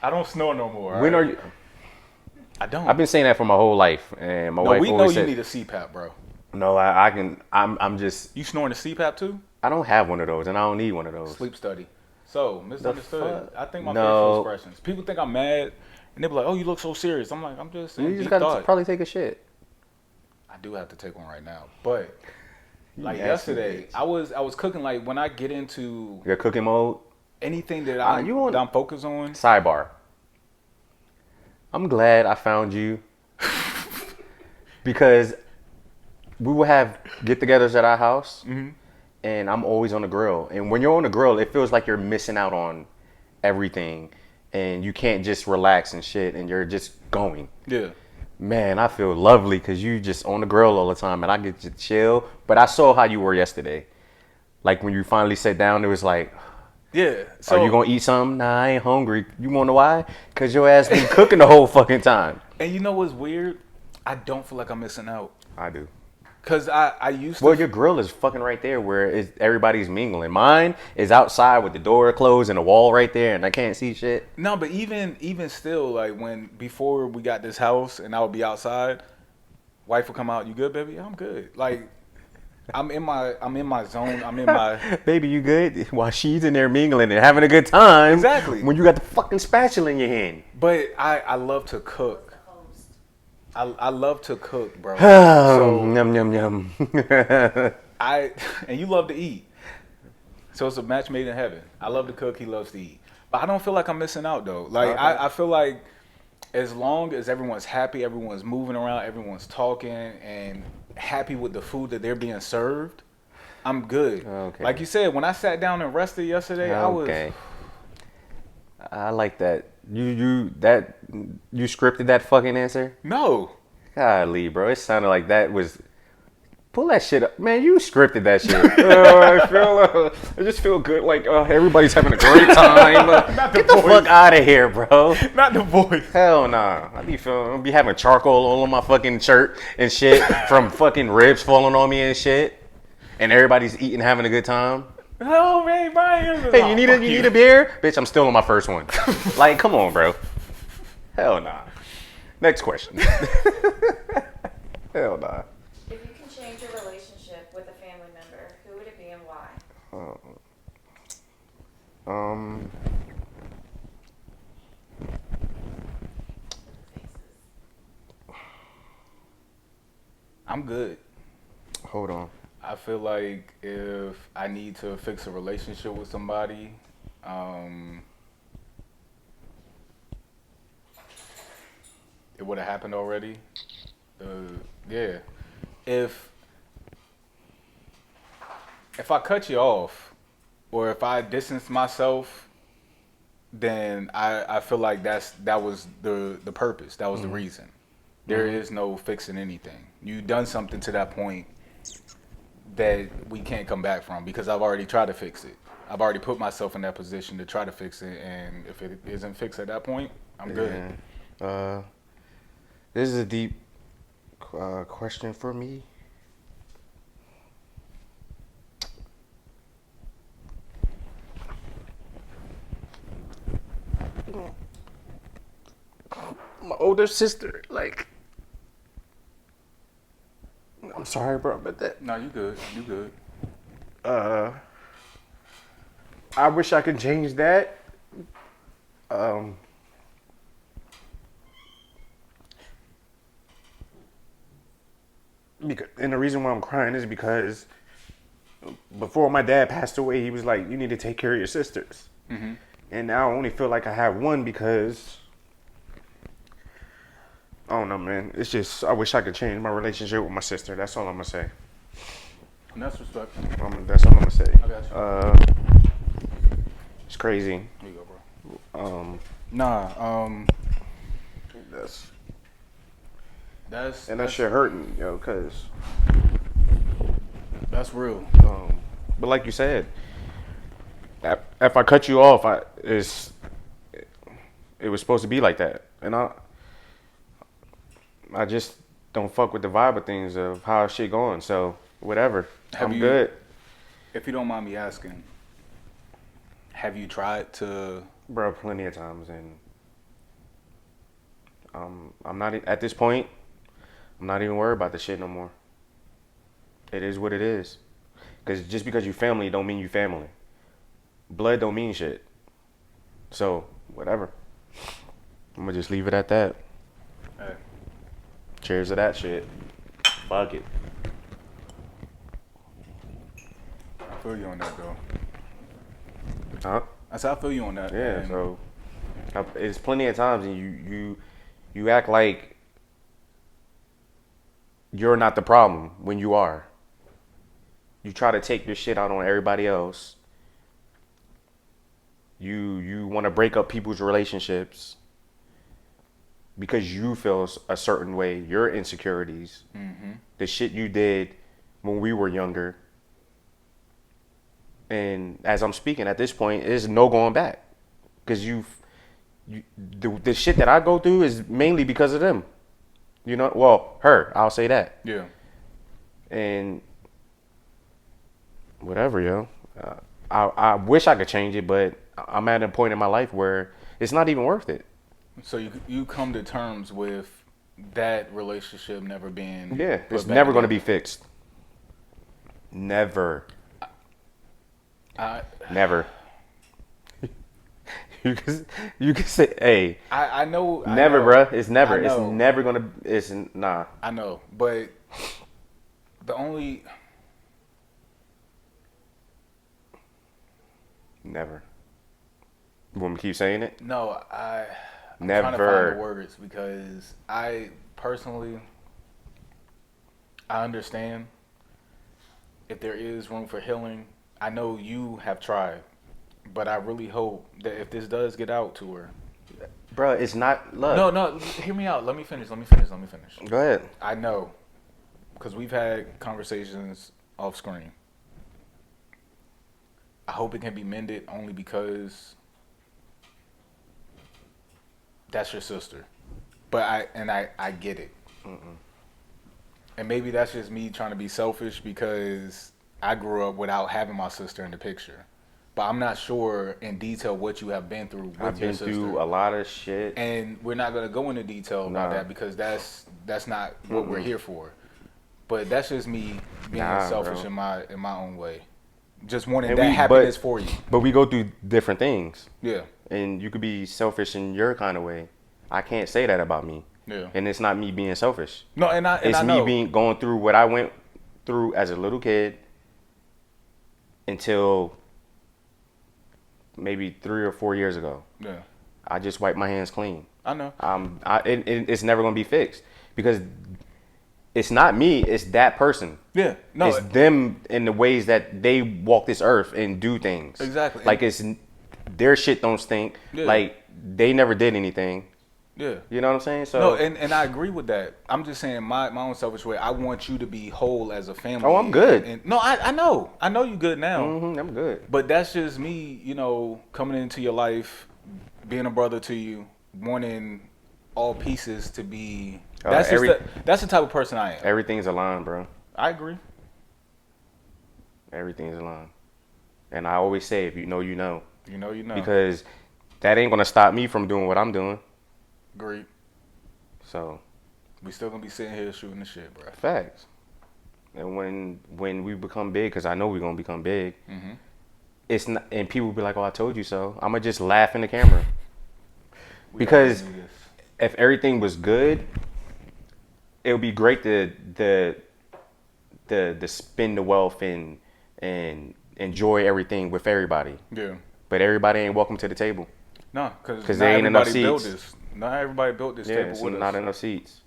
I don't snore no more. When all are right? you? I don't. I've been saying that for my whole life, and my No, wife we know always you said, need a CPAP, bro. "No, I can. I'm just. You snoring a CPAP too? I don't have one of those, and I don't need one of those." Sleep study. So, misunderstood. fuck? I think my No. facial expressions. People think I'm mad, and they be like, "Oh, you look so serious." I'm like, I'm just in You deep just gotta thought. probably take a shit. I do have to take one right now, but like nasty yesterday, bitch. I was cooking. Like, when I get into Your cooking mode. anything that you I'm focused on, Sidebar. I'm glad I found you because we will have get-togethers at our house, and I'm always on the grill. And when you're on the grill, it feels like you're missing out on everything, and you can't just relax and shit, and you're just going. yeah. Man, I feel lovely because you just on the grill all the time, and I get to chill. But I saw how you were yesterday. Like when you finally sat down, it was like, Yeah. So, are you gonna eat something? Nah, I ain't hungry. You wanna know why? Cause your ass been cooking the whole fucking time. and you know what's weird? I don't feel like I'm missing out. I do. Cause I used to. Well, your grill is fucking right there where everybody's mingling. Mine is outside with the door closed and the wall right there, and I can't see shit. No, but even still, like before we got this house and I would be outside, wife would come out. You good, baby? Yeah, I'm good. Like, I'm in my zone. I'm in my. Baby, you good? While she's in there mingling and having a good time. Exactly. When you got the fucking spatula in your hand. But I love to cook. I love to cook, bro. So, yum yum yum. And you love to eat. So it's a match made in heaven. I love to cook. He loves to eat. But I don't feel like I'm missing out though. Like Okay. I feel like as long as everyone's happy, everyone's moving around, everyone's talking and happy with the food that they're being served, I'm good. Okay. Like you said, when I sat down and rested yesterday, Okay. I like that. You scripted that fucking answer? No. Golly, bro. It sounded like that was. Pull that shit up. Man, you scripted that shit. I just feel good. Like, everybody's having a great time. Get the fuck out of here, bro. Not the voice. Hell nah. I'll be having charcoal all on my fucking shirt and shit from fucking ribs falling on me and shit. And everybody's eating, having a good time. Oh, man, Brian. Hey, you need a beer? Bitch, I'm still on my first one. Like, come on, bro. Hell nah. Next question. Hell nah. If you can change your relationship with a family member, who would it be and why? I'm good. Hold on. I feel like if I need to fix a relationship with somebody, it would have happened already. Yeah. If I cut you off, or if I distance myself, then I feel like that was the purpose. That was the reason. There is no fixing anything. You done something to that point that we can't come back from because I've already tried to fix it. I've already put myself in that position to try to fix it, and if it isn't fixed at that point, I'm good. Yeah. This is a deep question for me. My older sister, like, sorry, bro, but that. No, you good. You good. I wish I could change that. Because, and the reason why I'm crying is because before my dad passed away, he was like, "You need to take care of your sisters." Mm-hmm. And now I only feel like I have one because I don't know, man. It's just I wish I could change my relationship with my sister. That's all I'm gonna say. And that's respect. That's all I'm gonna say. I got you. It's crazy. Here you go, bro. That's That shit hurting, yo, cause that's real. but like you said, if I cut you off, it was supposed to be like that, and I just don't fuck with the vibe of things of how shit going. So whatever, I'm good. If you don't mind me asking, have you tried to? Bro, plenty of times, and I'm not at this point. I'm not even worried about the shit no more. It is what it is. Because just because you family don't mean you family. Blood don't mean shit. So, whatever. I'm going to just leave it at that. Hey. Cheers to that shit. Fuck it. I feel you on that, though. Huh? I said I feel you on that. Yeah, man. so it's plenty of times and you act like you're not the problem when you are. You try to take your shit out on everybody else. You want to break up people's relationships because you feel a certain way, your insecurities, the shit you did when we were younger. And as I'm speaking at this point, there's no going back. Because the shit that I go through is mainly because of them. You know, well, her, I'll say that. Yeah. And whatever, yo. I wish I could change it, but I'm at a point in my life where it's not even worth it. So you come to terms with that relationship never being. Yeah, put it's back never going to together. be fixed. Never. Never. You can say, hey. I know. Never, bruh. It's never. It's know. never going to. It's nah. I know, but the only. Never. You want me to keep saying it? No, I'm Never. trying to find the words because I personally, I understand if there is room for healing. I know you have tried, but I really hope that if this does get out to her. Bruh, it's not love. No, hear me out. Let me finish. Go ahead. I know, because we've had conversations off screen. I hope it can be mended only because that's your sister. But I get it. And maybe that's just me trying to be selfish because I grew up without having my sister in the picture. But I'm not sure in detail what you have been through with I've your been sister. through a lot of shit. And we're not going to go into detail about that because that's not what we're here for. But that's just me being selfish bro. in my own way. Just wanting And that happiness for you. But we go through different things. Yeah. And you could be selfish in your kind of way. I can't say that about me. Yeah. And it's not me being selfish. No, It's I me know. going through what I went through as a little kid until maybe 3 or 4 years ago. Yeah. I just wiped my hands clean. I know. It's never going to be fixed because it's not me, it's that person. Yeah. No. It's them in the ways that they walk this earth and do things. Exactly. Like it's their shit don't stink. Yeah. Like they never did anything. Yeah. You know what I'm saying? So No, and I agree with that. I'm just saying my own selfish way. I want you to be whole as a family. Oh, I'm good. And no, I know. I know you good now. I'm good. But that's just me, coming into your life, being a brother to you, wanting all pieces to be. That's that's the type of person I am. Everything's aligned, bro. I agree. Everything's aligned. And I always say, if you know, you know. You know. Because that ain't gonna stop me from doing what I'm doing. Agreed. So We still gonna be sitting here shooting the shit, bro. facts. And when we become big, because I know we're gonna become big, it's not, and people be like, "Oh, I told you so." I'm gonna just laugh in the camera because if everything was good, it would be great to spend the wealth and enjoy everything with everybody. Yeah. But everybody ain't welcome to the table. No, because there ain't enough built seats. this. Not everybody built this Yeah, table it's with not us. enough seats.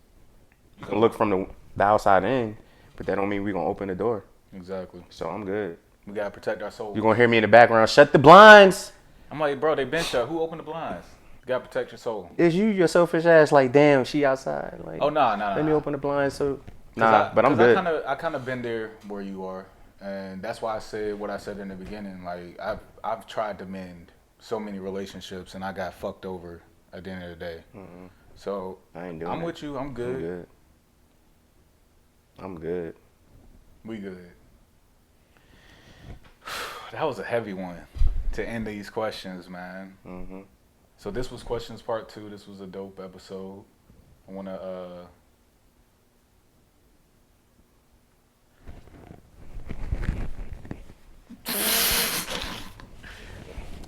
You can look from the outside in, but that don't mean we gonna open the door. Exactly. So I'm good. We gotta protect our soul. You gonna hear me in the background? Shut the blinds. I'm like, bro, they been shut. Who opened the blinds? You gotta protect your soul. Is you your selfish ass? Like, damn, she outside. Like, Oh nah. let me open the blinds. So but I'm good. I kind of been there where you are, and that's why I said what I said in the beginning. Like I've tried to mend so many relationships, and I got fucked over at the end of the day. So I ain't doing I'm it. with you. I'm good. I'm good. We good. That was a heavy one to end these questions, man. So this was questions part 2. This was a dope episode. I wanna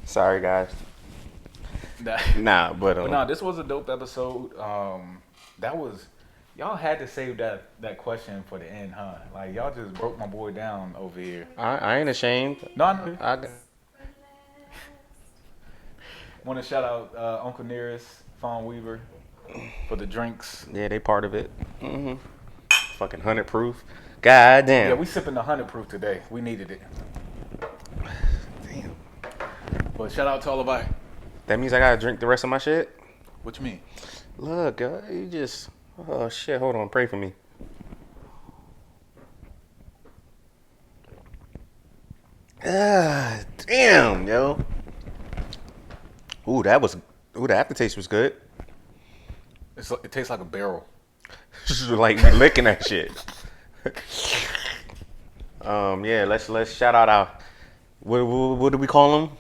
Sorry, guys. Nah, but no, this was a dope episode. That was y'all had to save that question for the end, huh? Like y'all just broke my boy down over here. I ain't ashamed. No, I know. I Want to shout out Uncle Nearest, Fawn Weaver, for the drinks. Yeah, they part of it. Fucking 100 proof. God damn. Yeah, we sipping the 100 proof today. We needed it. Damn. But shout out to all of our. That means I gotta drink the rest of my shit? What you mean? Look, you just... Oh, shit. Hold on. Pray for me. Ah, damn, yo. Ooh, the aftertaste was good. It tastes like a barrel. Like we licking that shit. Yeah, let's shout out our... What do we call them?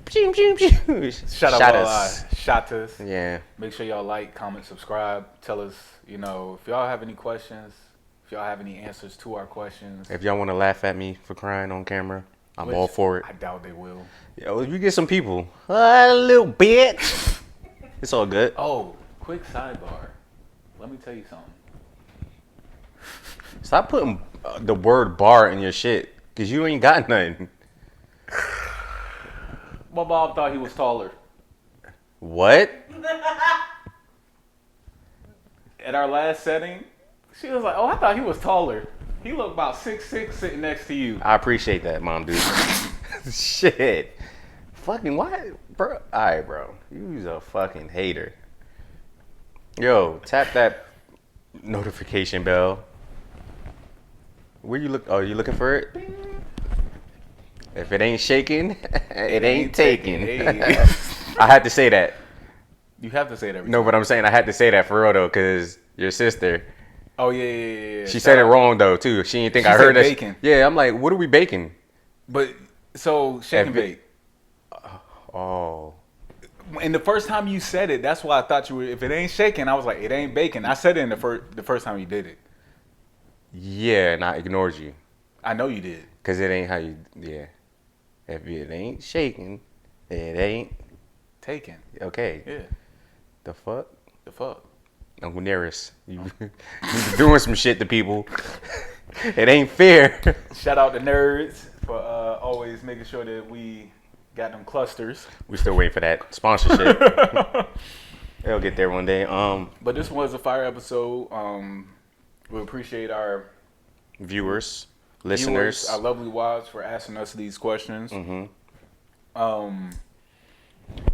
Shout out all our shotters. Yeah. Make sure y'all like, comment, subscribe. Tell us, if y'all have any questions, if y'all have any answers to our questions. If y'all want to laugh at me for crying on camera, I'm Which all for it. I doubt they will. Yo, you get some people. A little bitch. It's all good. Oh, quick sidebar. Let me tell you something. Stop putting the word bar in your shit, because you ain't got nothing. My mom thought he was taller. What? At our last setting, she was like, "Oh, I thought he was taller. He looked about 6'6" sitting next to you." I appreciate that, mom, dude. Shit. Fucking why? Bro. Alright, bro. You's a fucking hater. Yo, tap that notification bell. Where you look? Oh, you looking for it? If it ain't shaking, it ain't taking. Hey. I had to say that. You have to say it every No, time. but I'm saying I had to say that for real though, cause your sister. Oh yeah. She said it wrong though too. She didn't think She I heard said that. bacon. Yeah, I'm like, what are we baking? But so shake and If bake. Oh. And the first time you said it, that's why I thought you were. If it ain't shaking, I was like, it ain't bacon. I said it in the first time you did it. Yeah, and I ignored you. I know you did. Cause it ain't how you. Yeah. If it ain't shaking, it ain't Taken. okay. Yeah. The fuck? The fuck. Uncle Nearest, you doing some shit to people. It ain't fair. Shout out to nerds for always making sure that we got them clusters. We still waiting for that sponsorship. They'll get there one day. But this was a fire episode. We appreciate our Viewers, listeners. our lovely wives, for asking us these questions.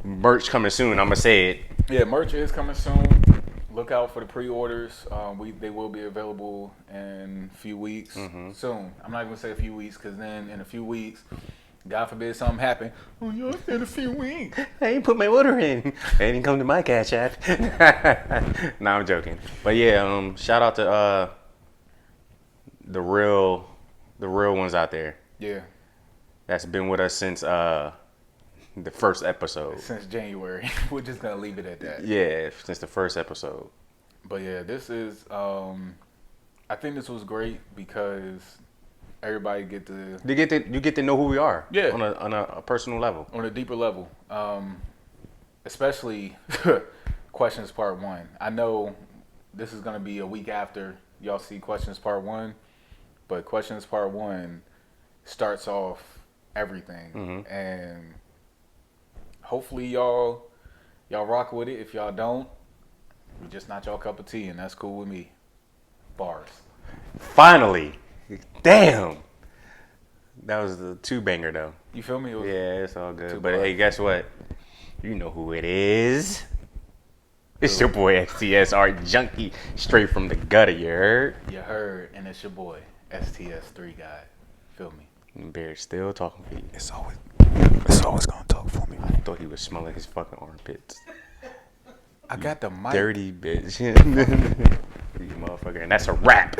Merch coming soon. I'm gonna say it. Yeah, merch is coming soon. Look out for the pre-orders. They will be available in a few weeks. Soon. I'm not gonna say a few weeks, because then in a few weeks, God forbid something happen. Oh, y'all said a few weeks. I ain't put my order in. They didn't come to my cash app. Nah, I'm joking. But yeah, shout out to the real ones out there. Yeah, That's been with us since the first episode. since January. We're just gonna leave it at that. Yeah, since the first episode. But yeah, this is I think this was great because everybody get to You get to know who we are. Yeah. On a personal level. on a deeper level. Especially questions part 1. I know this is gonna be a week after y'all see questions part 1, but questions part 1 starts off everything, and hopefully y'all rock with it. If y'all don't, we just not y'all cup of tea, and that's cool with me. Bars. Finally. Damn. That was the 2-banger though. You feel me? It was Yeah, it's all Two good. But bars. hey, guess what? You know who it is. It's your boy STS Art Junky, straight from the gutter, you heard? You heard, and it's your boy STS 3 guy. Feel me? Bear still talking for you. It's always gonna talk for me. I thought he was smelling his fucking armpits. I got the mic. Dirty bitch. You motherfucker. And that's a wrap.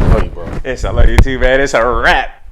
Love you, bro. I love you too, man. It's a wrap.